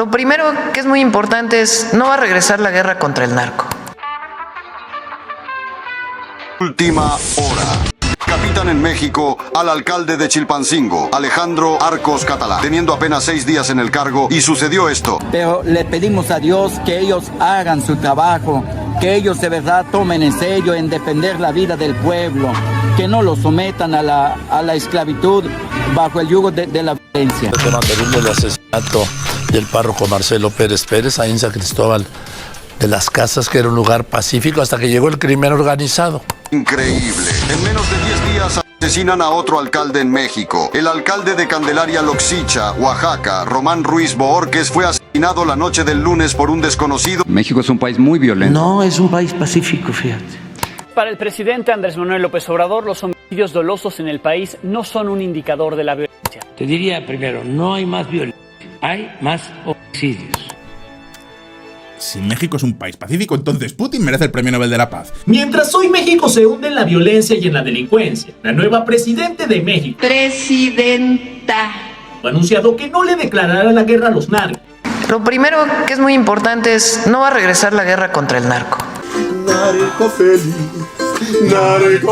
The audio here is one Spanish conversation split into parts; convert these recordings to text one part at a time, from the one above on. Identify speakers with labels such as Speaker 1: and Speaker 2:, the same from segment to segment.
Speaker 1: Lo primero que es muy importante es, no va a regresar la guerra contra el narco.
Speaker 2: Última hora. Capitan en México al alcalde de Chilpancingo, Alejandro Arcos Catalán, teniendo apenas 6 días en el cargo, y sucedió esto.
Speaker 3: Pero le pedimos a Dios que ellos hagan su trabajo, que ellos de verdad tomen en serio en defender la vida del pueblo, que no lo sometan a la esclavitud bajo el yugo de la violencia.
Speaker 4: El tema terrible del asesinato del párroco Marcelo Pérez Pérez ahí en San Cristóbal de las Casas, que era un lugar pacífico hasta que llegó el crimen organizado.
Speaker 2: Increíble. En menos de 10 días asesinan a otro alcalde en México. El alcalde de Candelaria Loxicha, Oaxaca, Román Ruiz Bohórquez, fue asesinado la noche del lunes por un desconocido.
Speaker 5: México es un país muy violento.
Speaker 6: No, es un país pacífico, fíjate.
Speaker 7: Para el presidente Andrés Manuel López Obrador, los homicidios dolosos en el país no son un indicador de la violencia.
Speaker 6: Te diría primero, no hay más violencia, hay más homicidios.
Speaker 8: Si México es un país pacífico, entonces Putin merece el Premio Nobel de la Paz.
Speaker 9: Mientras hoy México se hunde en la violencia y en la delincuencia, la nueva presidente de México,
Speaker 10: presidenta,
Speaker 9: ha anunciado que no le declarará la guerra a los narcos.
Speaker 1: Lo primero que es muy importante es, no va a regresar la guerra contra el narco.
Speaker 11: Narco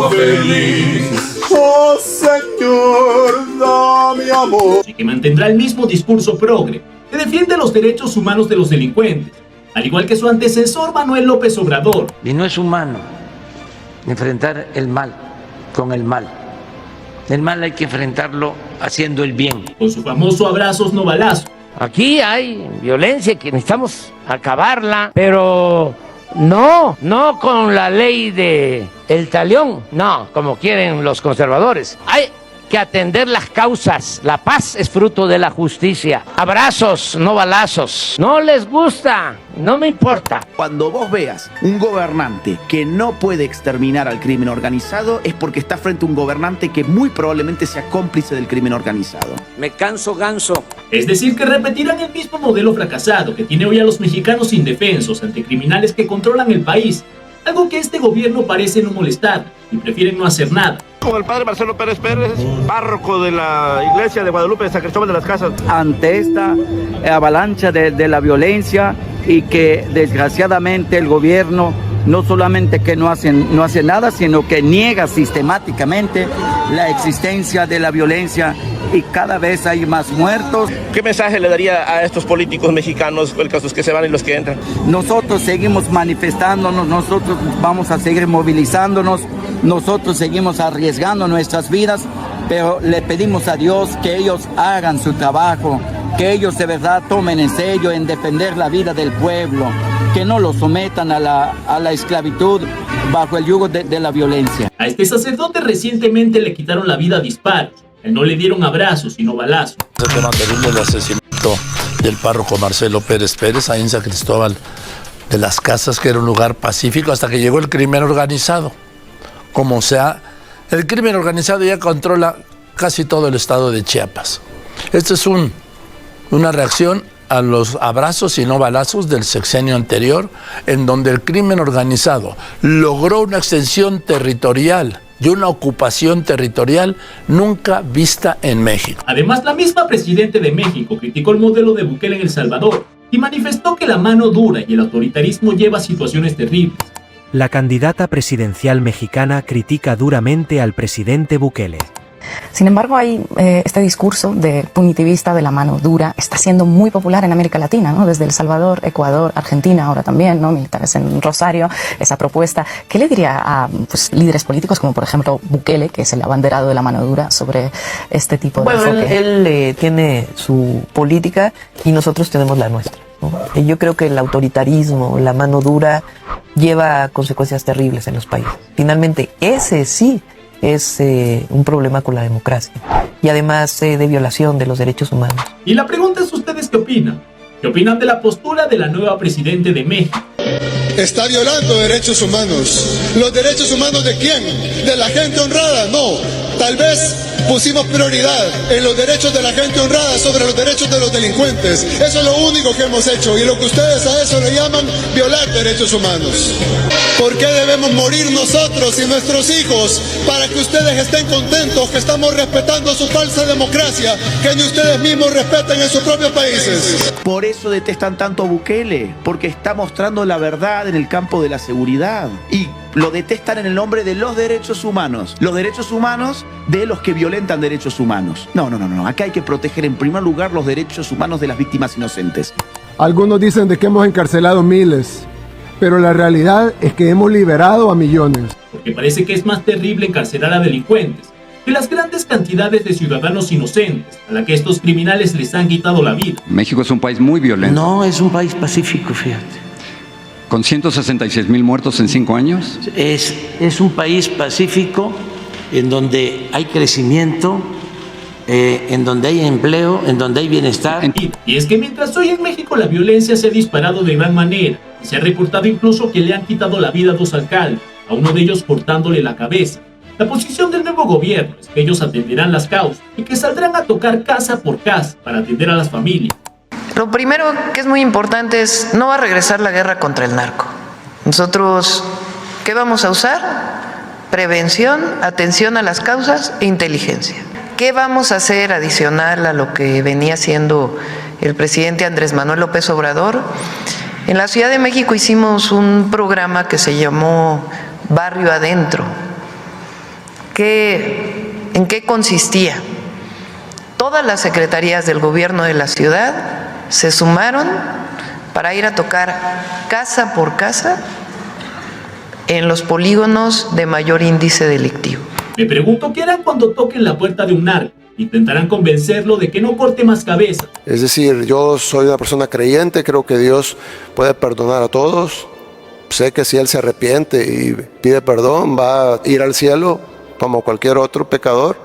Speaker 11: feliz, oh Señor, dame amor.
Speaker 9: Y que mantendrá el mismo discurso progre, que defiende los derechos humanos de los delincuentes, al igual que su antecesor Manuel López Obrador.
Speaker 6: Y no es humano enfrentar el mal con el mal. El mal hay que enfrentarlo haciendo el bien.
Speaker 9: Con su famoso abrazos no balazos.
Speaker 6: Aquí hay violencia que necesitamos acabarla, pero no con la ley de el talión, no, como quieren los conservadores. Hay que atender las causas. La paz es fruto de la justicia. Abrazos, no balazos. No les gusta, no me importa.
Speaker 12: Cuando vos veas un gobernante que no puede exterminar al crimen organizado, es porque está frente a un gobernante que muy probablemente sea cómplice del crimen organizado.
Speaker 6: Me canso ganso.
Speaker 9: Es decir, que repetirán el mismo modelo fracasado que tiene hoy a los mexicanos indefensos ante criminales que controlan el país. Algo que este gobierno parece no molestar y prefieren no hacer nada.
Speaker 13: Como el padre Marcelo Pérez Pérez, párroco de la iglesia de Guadalupe de San Cristóbal de las Casas.
Speaker 3: Ante esta avalancha de la violencia y que desgraciadamente el gobierno no solamente que no hace nada, sino que niega sistemáticamente la existencia de la violencia y cada vez hay más muertos.
Speaker 13: ¿Qué mensaje le daría a estos políticos mexicanos, los que se van y los que entran?
Speaker 3: Nosotros seguimos manifestándonos, nosotros vamos a seguir movilizándonos, nosotros seguimos arriesgando nuestras vidas, pero le pedimos a Dios que ellos hagan su trabajo, que ellos de verdad tomen en serio en defender la vida del pueblo, que no lo sometan a la esclavitud bajo el yugo de la violencia.
Speaker 9: A este sacerdote recientemente le quitaron la vida a disparos. No le dieron abrazos, sino balazos.
Speaker 4: El tema terrible del asesinato del párroco Marcelo Pérez Pérez ahí en San Cristóbal de las Casas, que era un lugar pacífico hasta que llegó el crimen organizado. Como sea, el crimen organizado ya controla casi todo el estado de Chiapas. Esta es una reacción a los abrazos y no balazos del sexenio anterior, en donde el crimen organizado logró una extensión territorial y una ocupación territorial nunca vista en México.
Speaker 9: Además, la misma presidenta de México criticó el modelo de Bukele en El Salvador y manifestó que la mano dura y el autoritarismo lleva a situaciones terribles.
Speaker 14: La candidata presidencial mexicana critica duramente al presidente Bukele.
Speaker 15: Sin embargo, hay este discurso de punitivista de la mano dura está siendo muy popular en América Latina, ¿no? Desde El Salvador, Ecuador, Argentina, ahora también, ¿no? Militares en Rosario, esa propuesta. ¿Qué le diría a líderes políticos como, por ejemplo, Bukele, que es el abanderado de la mano dura, sobre este tipo de enfoque?
Speaker 16: Bueno, él tiene su política y nosotros tenemos la nuestra, ¿no? Y yo creo que el autoritarismo, la mano dura, lleva consecuencias terribles en los países. Finalmente, ese sí es un problema con la democracia y además de violación de los derechos humanos.
Speaker 9: Y la pregunta es, ¿ustedes qué opinan? ¿Qué opinan de la postura de la nueva presidenta de México?
Speaker 11: Está violando derechos humanos. ¿Los derechos humanos de quién? ¿De la gente honrada? No. Tal vez pusimos prioridad en los derechos de la gente honrada sobre los derechos de los delincuentes. Eso es lo único que hemos hecho, y lo que ustedes a eso le llaman violar derechos humanos. ¿Por qué debemos morir nosotros y nuestros hijos para que ustedes estén contentos que estamos respetando su falsa democracia que ni ustedes mismos respetan en sus propios países?
Speaker 12: Por eso detestan tanto a Bukele, porque está mostrando la verdad en el campo de la seguridad. Y lo detestan en el nombre de los derechos humanos de los que violentan derechos humanos. No. Acá hay que proteger en primer lugar los derechos humanos de las víctimas inocentes.
Speaker 5: Algunos dicen de que hemos encarcelado miles, pero la realidad es que hemos liberado a millones.
Speaker 9: Porque parece que es más terrible encarcelar a delincuentes que las grandes cantidades de ciudadanos inocentes a la que estos criminales les han quitado la vida.
Speaker 17: México es un país muy violento.
Speaker 6: No, es un país pacífico, fíjate.
Speaker 17: ¿Con 166,000 muertos en 5 años?
Speaker 6: Es un país pacífico en donde hay crecimiento, en donde hay empleo, en donde hay bienestar.
Speaker 9: Y es que mientras hoy en México la violencia se ha disparado de gran manera, y se ha reportado incluso que le han quitado la vida a 2 alcaldes, a uno de ellos cortándole la cabeza. La posición del nuevo gobierno es que ellos atenderán las causas y que saldrán a tocar casa por casa para atender a las familias.
Speaker 1: Lo primero que es muy importante es, no va a regresar la guerra contra el narco. Nosotros, ¿qué vamos a usar? Prevención, atención a las causas e inteligencia. ¿Qué vamos a hacer adicional a lo que venía haciendo el presidente Andrés Manuel López Obrador? En la Ciudad de México hicimos un programa que se llamó Barrio Adentro. ¿En qué consistía? Todas las secretarías del gobierno de la ciudad se sumaron para ir a tocar casa por casa en los polígonos de mayor índice delictivo.
Speaker 9: Me pregunto qué harán cuando toquen la puerta de un narco. Intentarán convencerlo de que no corte más cabezas.
Speaker 18: Es decir, yo soy una persona creyente, creo que Dios puede perdonar a todos. Sé que si Él se arrepiente y pide perdón, va a ir al cielo como cualquier otro pecador.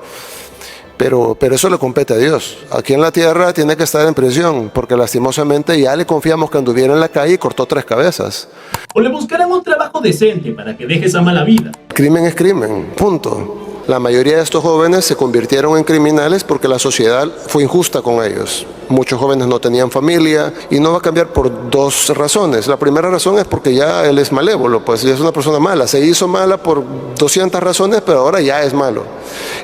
Speaker 18: Pero eso le compete a Dios. Aquí en la tierra tiene que estar en prisión, porque lastimosamente ya le confiamos que anduviera en la calle y cortó 3 cabezas.
Speaker 9: O le buscarán un trabajo decente para que deje esa mala vida.
Speaker 18: Crimen es crimen, punto. La mayoría de estos jóvenes se convirtieron en criminales porque la sociedad fue injusta con ellos. Muchos jóvenes no tenían familia y no va a cambiar por 2 razones. La primera razón es porque ya él es malévolo, pues ya es una persona mala. Se hizo mala por 200 razones, pero ahora ya es malo.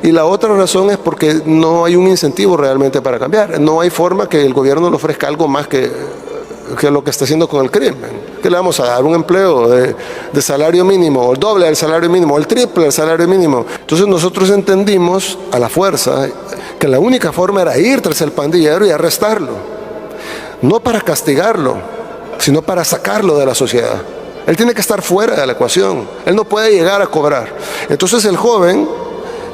Speaker 18: Y la otra razón es porque no hay un incentivo realmente para cambiar. No hay forma que el gobierno le ofrezca algo más que lo que está haciendo con el crimen. ¿Qué le vamos a dar? Un empleo de salario mínimo, o el doble del salario mínimo, o el triple del salario mínimo. Entonces nosotros entendimos a la fuerza que la única forma era ir tras el pandillero y arrestarlo. No para castigarlo, sino para sacarlo de la sociedad. Él tiene que estar fuera de la ecuación. Él no puede llegar a cobrar. Entonces el joven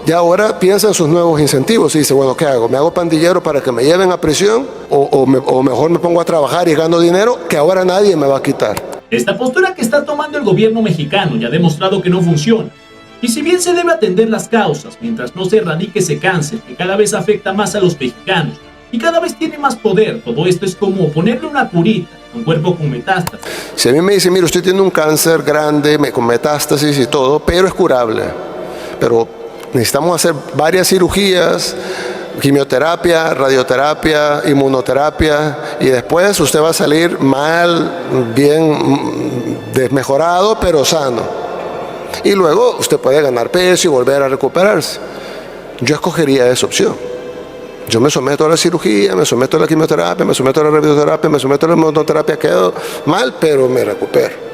Speaker 18: ya ahora piensa en sus nuevos incentivos y dice, bueno, ¿qué hago? ¿Me hago pandillero para que me lleven a prisión? ¿O mejor me pongo a trabajar y gano dinero que ahora nadie me va a quitar?
Speaker 9: Esta postura que está tomando el gobierno mexicano ya ha demostrado que no funciona. Y si bien se debe atender las causas, mientras no se erradique ese cáncer que cada vez afecta más a los mexicanos y cada vez tiene más poder, todo esto es como ponerle una curita a un cuerpo con metástasis.
Speaker 18: Si a mí me dicen, mire, usted tiene un cáncer grande, con metástasis y todo, pero es curable. Pero necesitamos hacer varias cirugías, quimioterapia, radioterapia, inmunoterapia, y después usted va a salir mal, bien desmejorado, pero sano. Y luego usted puede ganar peso y volver a recuperarse. Yo escogería esa opción. Yo me someto a la cirugía, me someto a la quimioterapia, me someto a la radioterapia, me someto a la inmunoterapia, quedo mal, pero me recupero.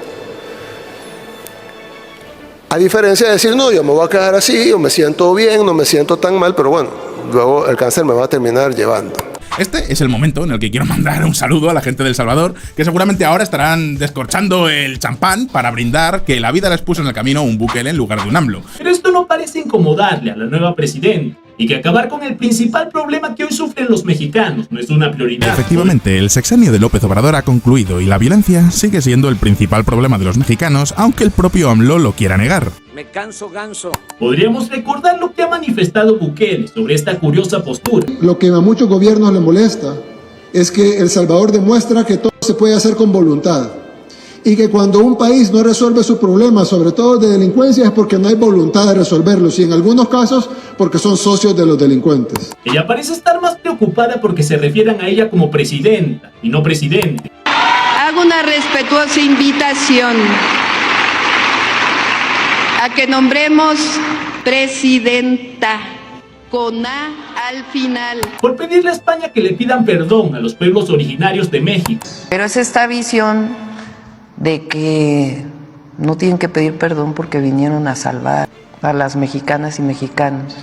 Speaker 18: A diferencia de decir, no, yo me voy a quedar así, yo me siento bien, no me siento tan mal, pero bueno, luego el cáncer me va a terminar llevando.
Speaker 8: Este es el momento en el que quiero mandar un saludo a la gente de El Salvador, que seguramente ahora estarán descorchando el champán para brindar que la vida les puso en el camino un Bukele en lugar de un AMLO.
Speaker 9: Pero esto no parece incomodarle a la nueva presidenta, y que acabar con el principal problema que hoy sufren los mexicanos no es una prioridad.
Speaker 8: Efectivamente, el sexenio de López Obrador ha concluido y la violencia sigue siendo el principal problema de los mexicanos, aunque el propio AMLO lo quiera negar.
Speaker 6: Me canso ganso.
Speaker 9: Podríamos recordar lo que ha manifestado Bukele sobre esta curiosa postura.
Speaker 11: Lo que a muchos gobiernos les molesta es que El Salvador demuestra que todo se puede hacer con voluntad y que cuando un país no resuelve sus problemas, sobre todo de delincuencia, es porque no hay voluntad de resolverlos, y en algunos casos porque son socios de los delincuentes.
Speaker 9: Ella parece estar más preocupada porque se refieran a ella como presidenta y no presidente.
Speaker 10: Hago una respetuosa invitación a que nombremos presidenta con A al final.
Speaker 9: Por pedirle a España que le pidan perdón a los pueblos originarios de México.
Speaker 1: Pero es esta visión de que no tienen que pedir perdón porque vinieron a salvar a las mexicanas y mexicanos,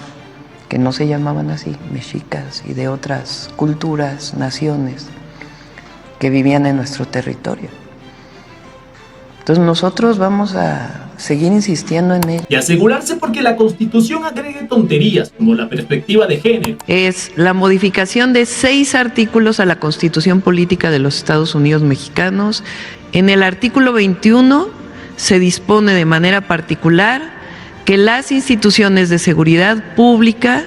Speaker 1: que no se llamaban así, mexicas, y de otras culturas, naciones, que vivían en nuestro territorio. Entonces nosotros vamos a seguir insistiendo en ello.
Speaker 9: Y asegurarse porque la Constitución agregue tonterías como la perspectiva de género.
Speaker 1: Es la modificación de 6 artículos a la Constitución Política de los Estados Unidos Mexicanos. En el artículo 21 se dispone de manera particular que las instituciones de seguridad pública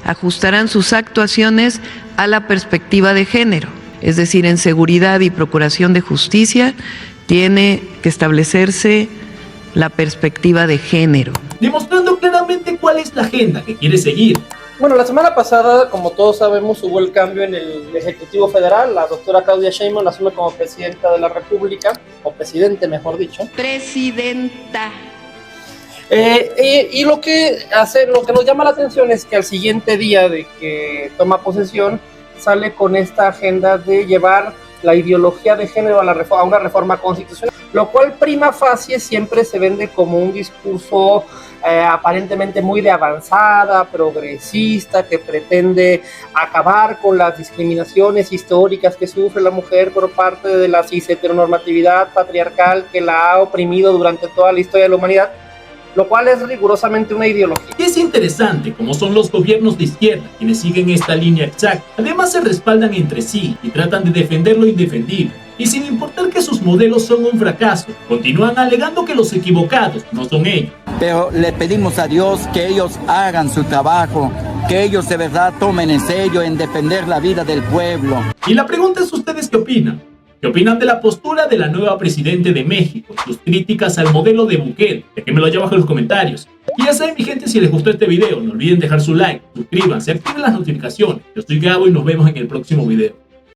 Speaker 1: ajustarán sus actuaciones a la perspectiva de género. Es decir, en seguridad y procuración de justicia tiene que establecerse la perspectiva de género.
Speaker 9: Demostrando claramente cuál es la agenda que quiere seguir.
Speaker 19: Bueno, la semana pasada, como todos sabemos, hubo el cambio en el Ejecutivo Federal. La doctora Claudia Sheinbaum asume como presidenta de la República, o presidente, mejor dicho.
Speaker 10: Presidenta.
Speaker 19: Y lo que nos llama la atención es que al siguiente día de que toma posesión, sale con esta agenda de llevar la ideología de género a una reforma constitucional, lo cual prima facie siempre se vende como un discurso aparentemente muy de avanzada, progresista, que pretende acabar con las discriminaciones históricas que sufre la mujer por parte de la cis-heteronormatividad patriarcal que la ha oprimido durante toda la historia de la humanidad, lo cual es rigurosamente una ideología.
Speaker 9: Y es interesante cómo son los gobiernos de izquierda quienes siguen esta línea exacta. Además se respaldan entre sí y tratan de defender lo indefendible. Y sin importar que sus modelos son un fracaso, continúan alegando que los equivocados no son ellos.
Speaker 3: Pero le pedimos a Dios que ellos hagan su trabajo, que ellos de verdad tomen en serio en defender la vida del pueblo.
Speaker 9: Y la pregunta es: ¿ustedes qué opinan? ¿Qué opinan de la postura de la nueva presidenta de México? Sus críticas al modelo de Bukele. Déjenmelo allá abajo en los comentarios. Y ya saben, mi gente, si les gustó este video, no olviden dejar su like, suscríbanse, activen las notificaciones. Yo soy Gabo y nos vemos en el próximo video.